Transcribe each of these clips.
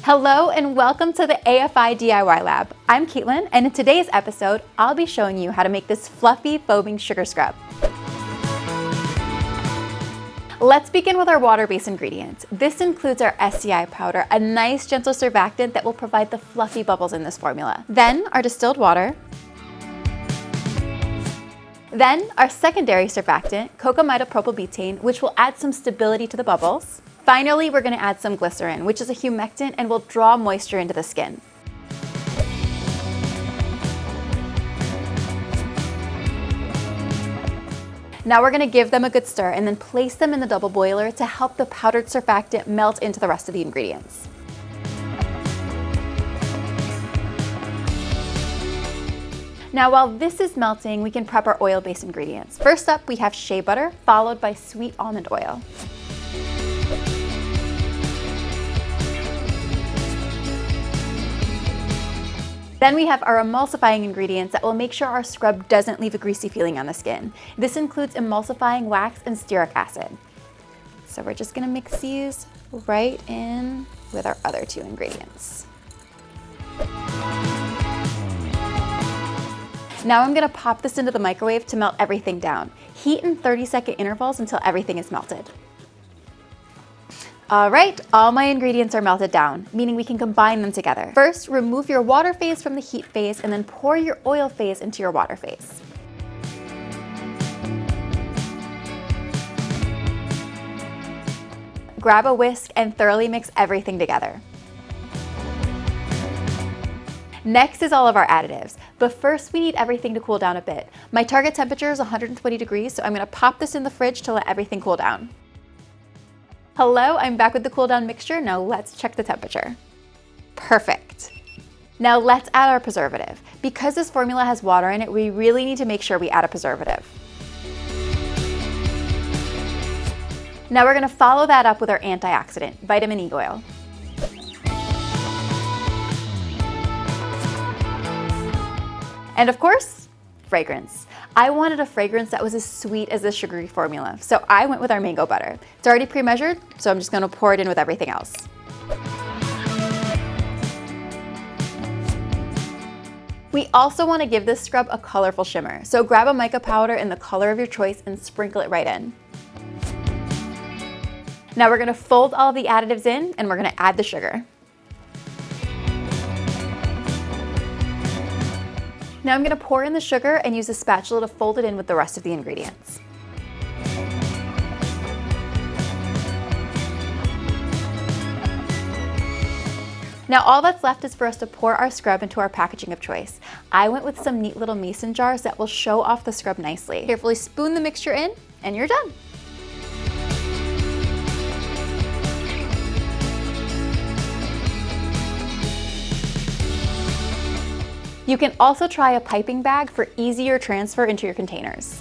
Hello and welcome to the AFI DIY Lab. I'm Caitlin, and in today's episode, I'll be showing you how to make this fluffy foaming sugar scrub. Let's begin with our water-based ingredients. This includes our SCI powder, a nice gentle surfactant that will provide the fluffy bubbles in this formula. Then our distilled water. Then our secondary surfactant, cocamidopropylbutane, which will add some stability to the bubbles. Finally, we're going to add some glycerin, which is a humectant and will draw moisture into the skin. Now we're going to give them a good stir and then place them in the double boiler to help the powdered surfactant melt into the rest of the ingredients. Now while this is melting, we can prep our oil-based ingredients. First up, we have shea butter, followed by sweet almond oil. Then we have our emulsifying ingredients that will make sure our scrub doesn't leave a greasy feeling on the skin. This includes emulsifying wax and stearic acid. So we're just gonna mix these right in with our other two ingredients. Now I'm gonna pop this into the microwave to melt everything down. Heat in 30-second intervals until everything is melted. All right, all my ingredients are melted down, meaning we can combine them together. First, remove your water phase from the heat phase and then pour your oil phase into your water phase. Grab a whisk and thoroughly mix everything together. Next is all of our additives, but first we need everything to cool down a bit. My target temperature is 120 degrees, so I'm gonna pop this in the fridge to let everything cool down. Hello, I'm back with the cool down mixture. Now let's check the temperature. Perfect. Now let's add our preservative. Because this formula has water in it, we really need to make sure we add a preservative. Now we're gonna follow that up with our antioxidant, vitamin E oil. And of course, fragrance. I wanted a fragrance that was as sweet as this sugary formula, so I went with our mango butter. It's already pre-measured, so I'm just gonna pour it in with everything else. We also wanna give this scrub a colorful shimmer, so grab a mica powder in the color of your choice and sprinkle it right in. Now we're gonna fold all of the additives in and we're gonna add the sugar. Now I'm gonna pour in the sugar and use a spatula to fold it in with the rest of the ingredients. Now all that's left is for us to pour our scrub into our packaging of choice. I went with some neat little mason jars that will show off the scrub nicely. Carefully spoon the mixture in and you're done. You can also try a piping bag for easier transfer into your containers.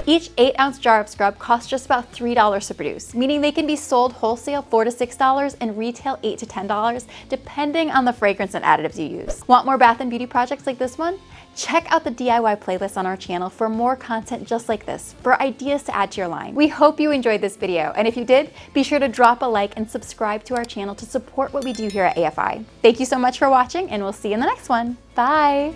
Each 8-ounce jar of scrub costs just about $3 to produce, meaning they can be sold wholesale $4 to $6 and retail $8 to $10, depending on the fragrance and additives you use. Want more bath and beauty projects like this one? Check out the DIY playlist on our channel for more content just like this, for ideas to add to your line. We hope you enjoyed this video, and if you did, be sure to drop a like and subscribe to our channel to support what we do here at AFI. Thank you so much for watching, and we'll see you in the next one. Bye!